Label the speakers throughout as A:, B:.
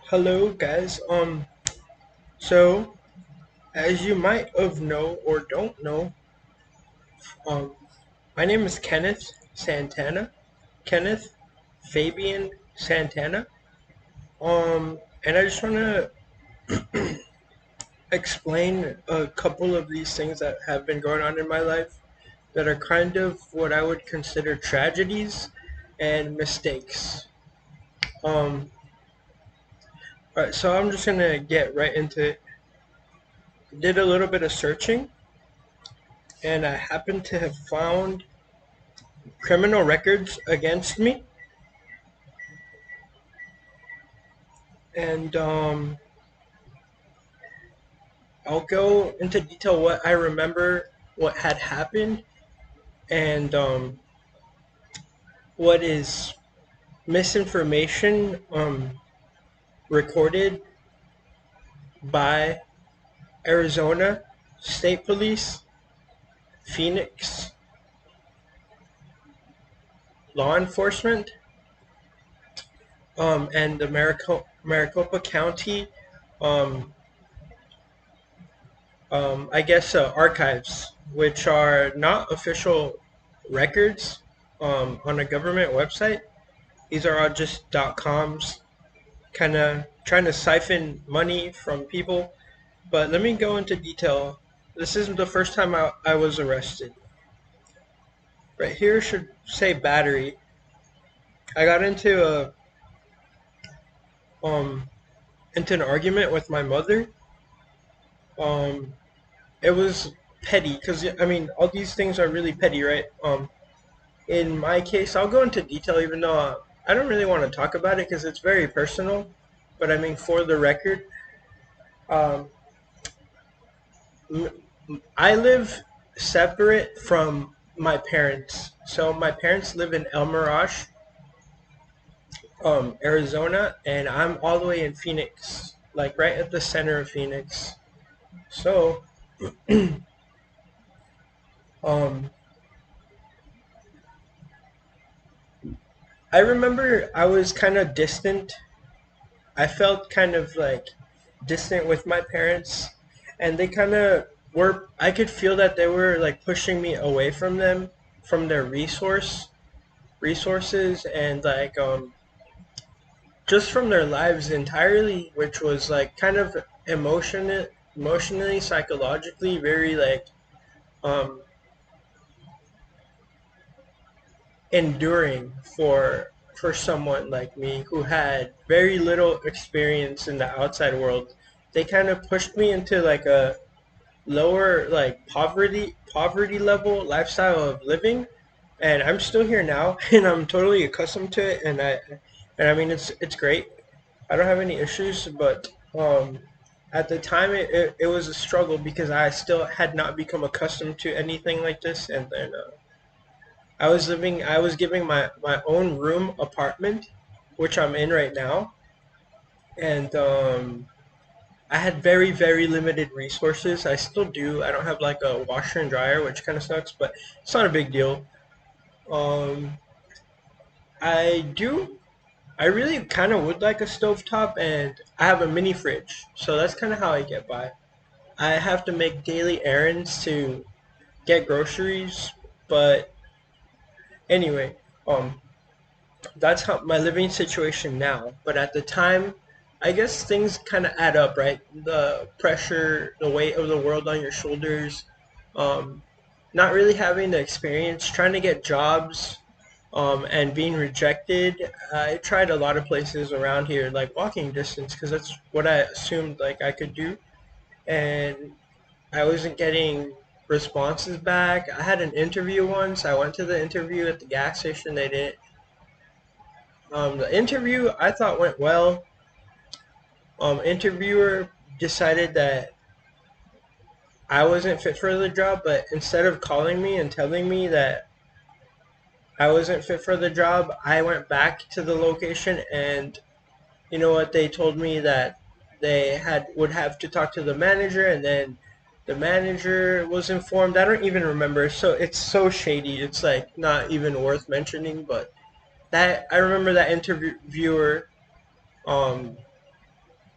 A: Hello guys. So as you might have know or don't know, um my name is Kenneth Santana. Kenneth Fabian Santana. And I just wanna explain a couple of these things that have been going on in my life that are kind of what I would consider tragedies and mistakes. Um alright, so I'm just gonna get right into it. Did a little bit of searching and I happened to have found criminal records against me, and I'll go into detail what I remember, what had happened, and what is misinformation recorded by Arizona State Police, Phoenix law enforcement, and the Maricopa County, um, I guess, archives, which are not official records on a government website. These are all just .coms, kind of trying to siphon money from people. But let me go into detail. This isn't the first time I was arrested. Right here should say battery. I got um into an argument with my mother. Um, it was petty because I mean all these things are really petty, right? In my case, I'll go into detail even though I don't really want to talk about it because it's very personal. But I mean, for the record, um, I live separate from my parents. So my parents live in El Mirage, Arizona, and I'm all the way in Phoenix, like right at the center of Phoenix. So, um, I remember I was kind of distant. I felt kind of like distant with my parents, and they kind of were. I could feel that they were like pushing me away from them, from their resources, and like just from their lives entirely, which was like kind of emotionally, psychologically, very like um, enduring for someone like me who had very little experience in the outside world. They kind of pushed me into like a lower like poverty level lifestyle of living, and I'm still here now, and I'm totally accustomed to it, and I mean it's great. I don't have any issues, but at the time it was a struggle because I still had not become accustomed to anything like this, and then I was giving my own room apartment, which I'm in right now, and I had very limited resources. I still do. I don't have like a washer and dryer, which kind of sucks, but it's not a big deal. Um, I do. I really kind of would like a stovetop, and I have a mini fridge, so that's kind of how I get by. I have to make daily errands to get groceries, but anyway, um, that's how my living situation now. But at the time, I guess things kind of add up, right? The pressure, the weight of the world on your shoulders, um, not really having the experience, trying to get jobs, and being rejected. I tried a lot of places around here, like walking distance, because that's what I assumed like I could do, and I wasn't getting responses back. I had an interview once. I went to the interview at the gas station. They didn't. The interview I thought went well. Interviewer decided that I wasn't fit for the job, but instead of calling me and telling me that I wasn't fit for the job, I went back to the location, and you know what? They told me that they had would have to talk to the manager, and then the manager was informed. I don't even remember. So it's so shady. It's like not even worth mentioning. But that I remember that interviewer um,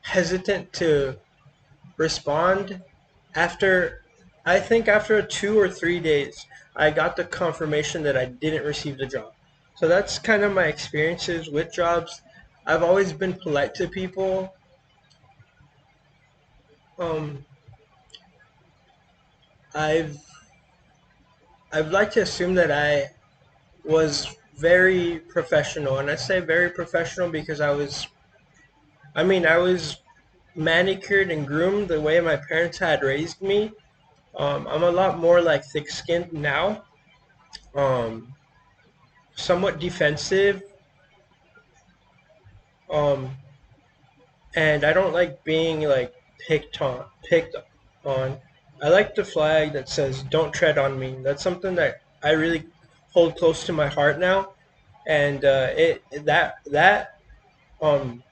A: hesitant to respond. After, I think after 2 or 3 days, I got the confirmation that I didn't receive the job. So that's kind of my experiences with jobs. I've always been polite to people. Um, I've I'd like to assume that I was very professional, and I say very professional because I was manicured and groomed the way my parents had raised me. I'm a lot more like thick-skinned now, um, somewhat defensive, um, and I don't like being like picked on. I like the flag that says "Don't tread on me." That's something that I really hold close to my heart now, and it that um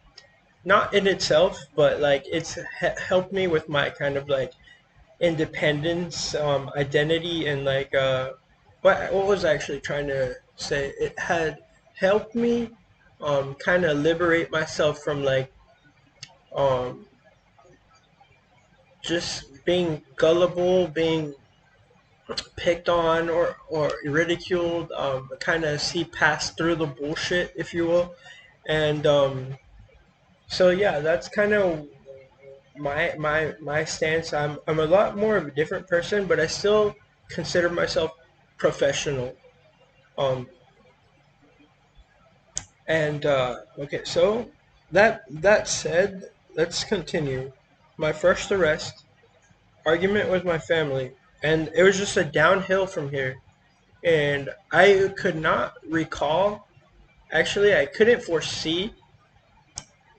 A: not in itself, but like helped me with my kind of like independence, identity, and like what was I actually trying to say? It had helped me kind of liberate myself from like um just being gullible, being picked on or ridiculed, kind of see past through the bullshit, if you will. And so yeah, that's kind of my stance. I'm a lot more of a different person, but I still consider myself professional. Um, and okay, so that said, let's continue. My first arrest, argument with my family, and it was just a downhill from here. And I could not recall. Actually, I couldn't foresee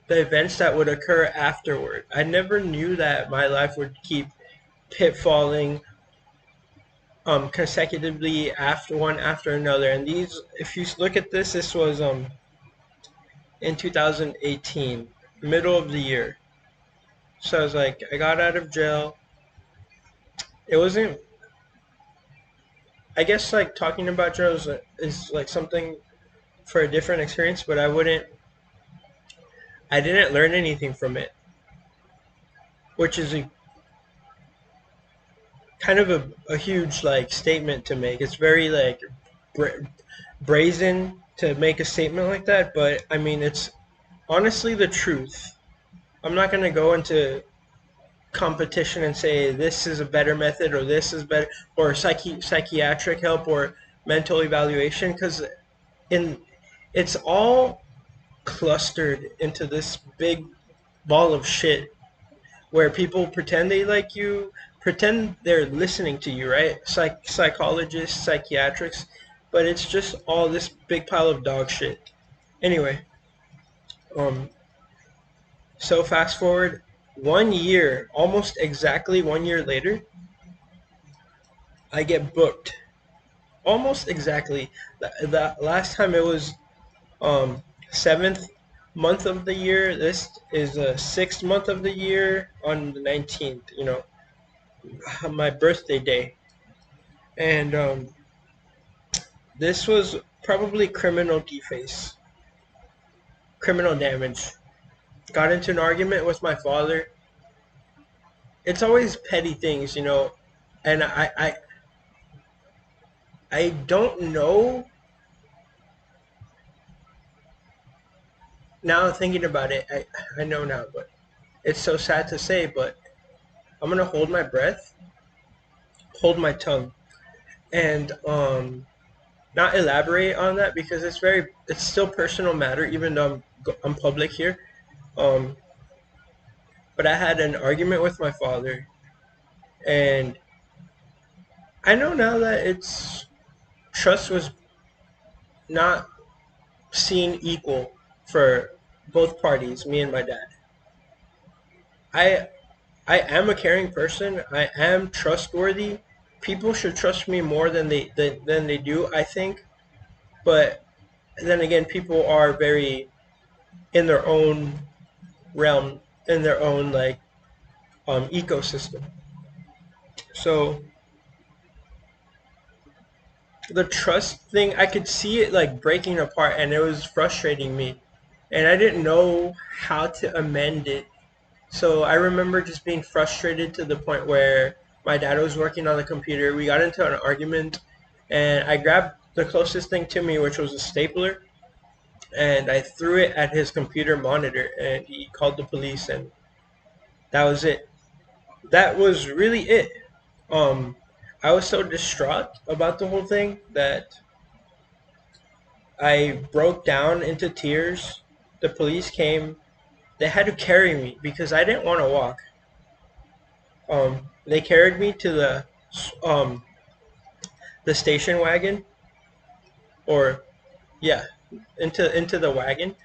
A: the events that would occur afterward. I never knew that my life would keep pitfalling consecutively after one after another. And these, if you look at this, this was in 2018, middle of the year. So I was like, I got out of jail. It wasn't. I guess like talking about jail is like something for a different experience, but I wouldn't. I didn't learn anything from it, which is a kind of a huge like statement to make. It's very like bra- brazen to make a statement like that, but I mean it's honestly the truth. I'm not gonna go into competition and say this is a better method or this is better or psychiatric help or mental evaluation because in it's all clustered into this big ball of shit where people pretend they like you, pretend they're listening to you, right? Psychologists, psychiatrics, but it's just all this big pile of dog shit. Anyway, um, so fast forward 1 year, almost exactly 1 year later, I get booked. Almost exactly. The last time it was seventh month of the year. This is the sixth month of the year on the 19th. You know, my birthday day, and this was probably criminal deface, criminal damage. Got into an argument with my father. It's always petty things, you know, and I don't know now thinking about it. I know now, but it's so sad to say, but I'm gonna hold my breath, hold my tongue, and not elaborate on that because it's still personal matter, even though I'm public here. Um, but I had an argument with my father, and I know now that it's trust was not seen equal for both parties, me and my dad. I I am a caring person. I am trustworthy. People should trust me more than they do, I think. But then again, people are very in their own realm, in their own like ecosystem. So the trust thing, I could see it like breaking apart, and it was frustrating me, and I didn't know how to amend it. So I remember just being frustrated to the point where my dad was working on the computer. We got into an argument, and I grabbed the closest thing to me, which was a stapler, and I threw it at his computer monitor, and he called the police, and that was it. That was really it. Um, I was so distraught about the whole thing that I broke down into tears. The police came. They had to carry me because I didn't want to walk. They carried me to um, the station wagon, or yeah, into the wagon,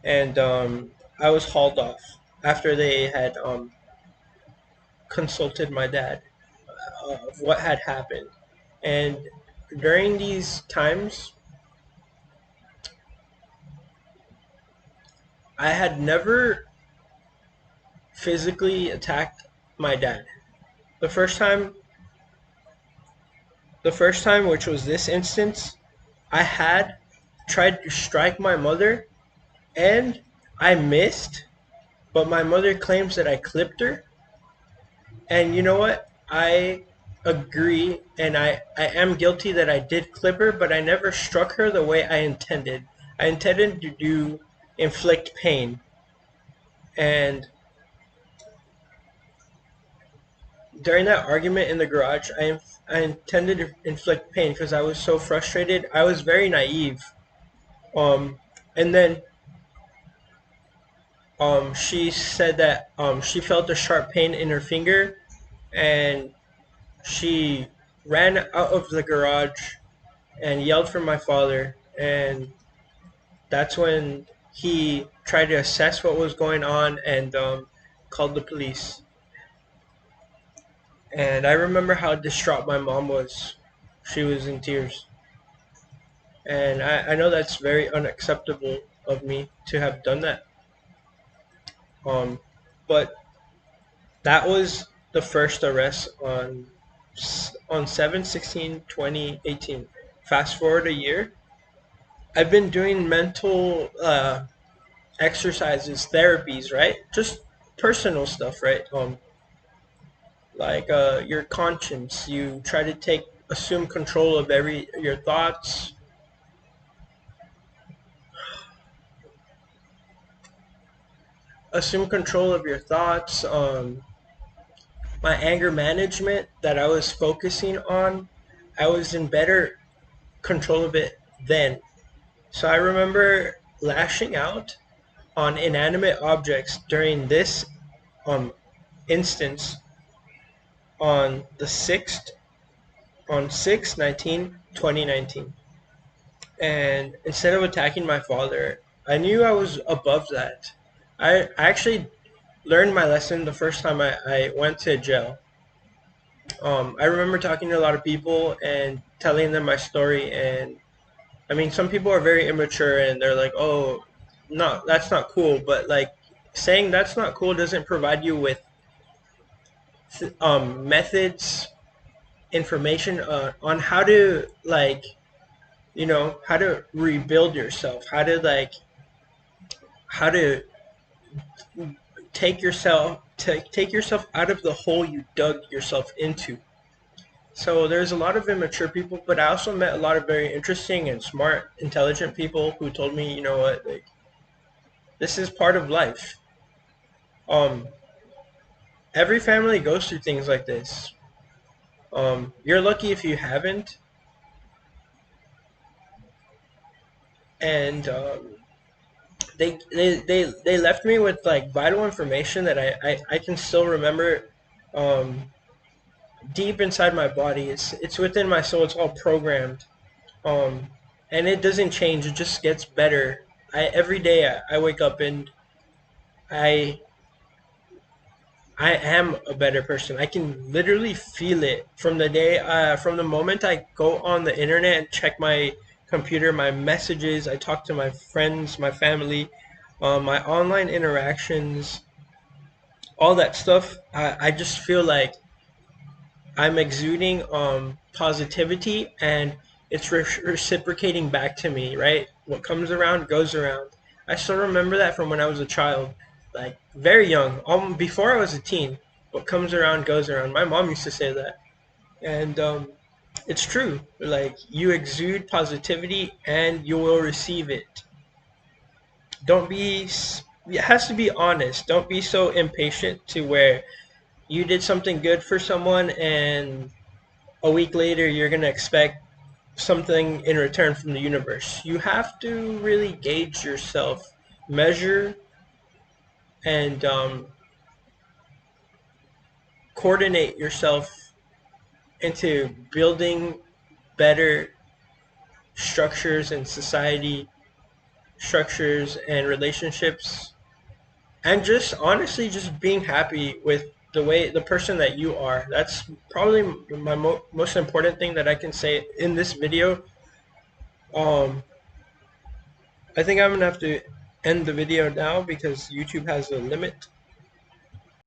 A: and I was hauled off after they had consulted my dad of what had happened. And during these times, I had never physically attacked my dad. The first time, the first time, which was this instance, I had tried to strike my mother, and I missed, but my mother claims that I clipped her. And you know what? I agree, and I am guilty that I did clip her, but I never struck her the way I intended. I intended to do inflict pain. And during that argument in the garage, I intended to inflict pain because I was so frustrated. I was very naive. Um, and then she said that she felt a sharp pain in her finger, and she ran out of the garage and yelled for my father. And that's when he tried to assess what was going on and called the police. And I remember how distraught my mom was. She was in tears. And I know that's very unacceptable of me to have done that. But that was the first arrest on 7/16/2018. Fast forward a year, I've been doing mental exercises, therapies, right? Just personal stuff, right? Like your conscience. You try to assume control of every your thoughts. Assume control of your thoughts. My anger management that I was focusing on, I was in better control of it then. So I remember lashing out on inanimate objects during this um instance on the 6th on 6/19 2019. And instead of attacking my father, I knew I was above that. I actually learned my lesson the first time I went to jail. I remember talking to a lot of people and telling them my story. And I mean, some people are very immature and they're like, oh, no, that's not cool. But like, saying that's not cool doesn't provide you with methods, information on how to, like, how to rebuild yourself, how to take yourself out of the hole you dug yourself into. So there's a lot of immature people, but I also met a lot of very interesting and smart, intelligent people who told me, you know what, like, this is part of life. Um, every family goes through things like this. You're lucky if you haven't. And they left me with like vital information that I can still remember um, deep inside my body. It's within my soul. It's all programmed, um, and it doesn't change. It just gets better. Every day I wake up and I I am a better person. I can literally feel it from the moment I go on the internet and check my computer, my messages. I talk to my friends, my family, my online interactions, all that stuff. I just feel like I'm exuding positivity, and it's reciprocating back to me, right? What comes around goes around. I still remember that from when I was a child. like very young, before I was a teen. What comes around goes around. My mom used to say that, and it's true. Like you exude positivity, and you will receive it. Don't be. It has to be honest. Don't be so impatient to where you did something good for someone, and a week later you're gonna expect something in return from the universe. You have to really gauge yourself, measure, and coordinate yourself into building better structures and society structures and relationships, and just honestly just being happy with the person that you are. That's probably my most important thing that I can say in this video. um I think I'm gonna have to end the video now because YouTube has a limit.